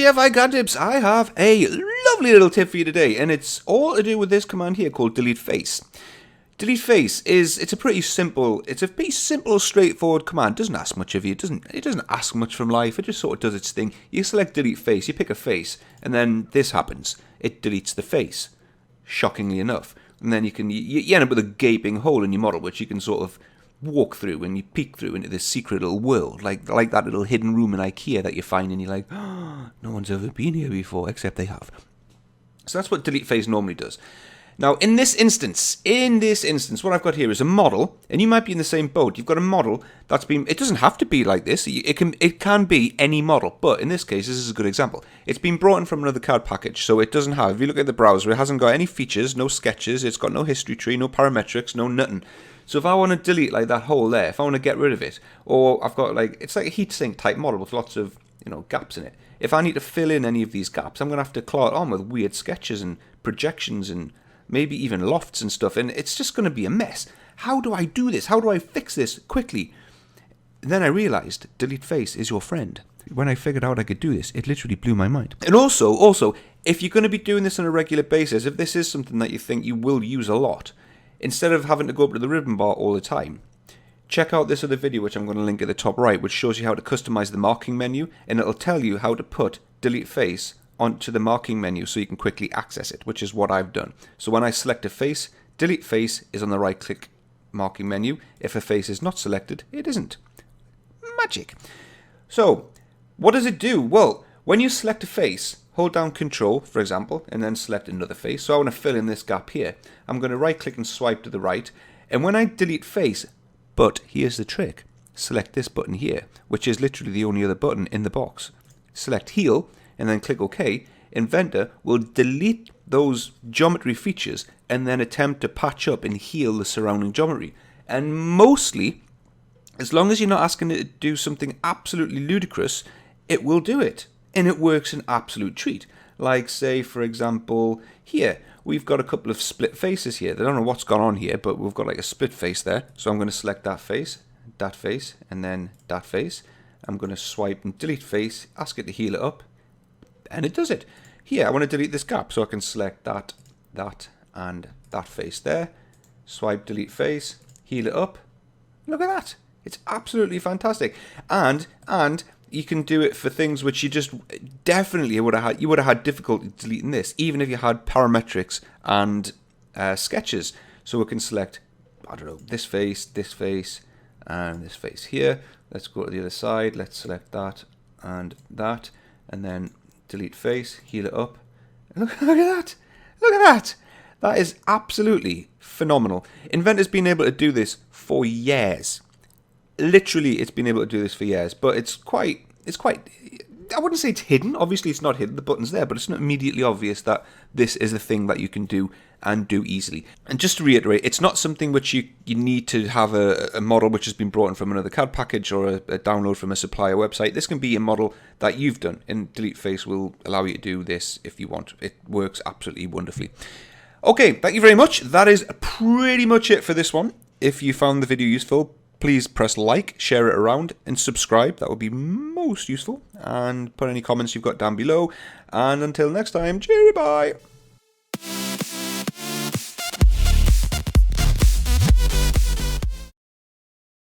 yeah, Viscount Tips, I have a lovely little tip for you today, and it's all to do with this command here called delete face. Delete face it's a pretty simple, straightforward command. It doesn't ask much of you. It doesn't ask much from life. It just sort of does its thing. You select delete face, you pick a face, and then this happens. It deletes the face, shockingly enough. And then you end up with a gaping hole in your model, which you can sort of walk through and you peek through into this secret little world, like that little hidden room in IKEA that you find and you're like, oh, no one's ever been here before, except they have. So that's what delete face normally does. Now, in this instance, what I've got here is a model, and you might be in the same boat. You've got a model that's been, it doesn't have to be like this, it can be any model, but in this case, this is a good example. It's been brought in from another CAD package, so it doesn't have, if you look at the browser, it hasn't got any features, no sketches, it's got no history tree, no parametrics, no nothing. So if I want to delete like that hole there, if I want to get rid of it, or I've got like, it's like a heatsink type model with lots of, gaps in it. If I need to fill in any of these gaps, I'm going to have to claw it on with weird sketches and projections and maybe even lofts and stuff, and it's just going to be a mess. How do I do this? How do I fix this quickly? And then I realized delete face is your friend. When I figured out I could do this, it literally blew my mind. And also, if you're going to be doing this on a regular basis, if this is something that you think you will use a lot, instead of having to go up to the ribbon bar all the time, check out this other video, which I'm going to link at the top right, which shows you how to customize the marking menu, and it'll tell you how to put delete face onto the marking menu so you can quickly access it, which is what I've done. So when I select a face, delete face is on the right click marking menu. If a face is not selected, it isn't. Magic. So what does it do? Well, when you select a face, hold down Control, for example, and then select another face. So I want to fill in this gap here. I'm going to right click and swipe to the right, and when I delete face, but here's the trick, select this button here, which is literally the only other button in the box. Select heal and then click OK. Inventor will delete those geometry features and then attempt to patch up and heal the surrounding geometry. And mostly, as long as you're not asking it to do something absolutely ludicrous, it will do it. And it works an absolute treat. Like, say, for example, here, we've got a couple of split faces here. I don't know what's gone on here, but we've got like a split face there. So I'm going to select that face, and then that face. I'm going to swipe and delete face, ask it to heal it up, and it does it. Here, I want to delete this gap, so I can select that, and that face there. Swipe, delete face, heal it up. Look at that. It's absolutely fantastic. And you can do it for things which you just definitely would have had difficulty deleting this, even if you had parametrics and sketches. So we can select, I don't know, this face, and this face here. Let's go to the other side. Let's select that, and then delete face, heal it up. Look at that. Look at that. That is absolutely phenomenal. Inventor's been able to do this for years. Literally, it's been able to do this for years, but it's quite, I wouldn't say it's hidden. Obviously, it's not hidden. The button's there, but it's not immediately obvious that this is a thing that you can do and do easily. And just to reiterate, it's not something which you need to have a model which has been brought in from another CAD package or a download from a supplier website. This can be a model that you've done, and delete face will allow you to do this if you want. It works absolutely wonderfully. Okay, thank you very much. That is pretty much it for this one. If you found the video useful, please press like, share it around, and subscribe. That would be most useful. And put any comments you've got down below. And until next time, cheery bye.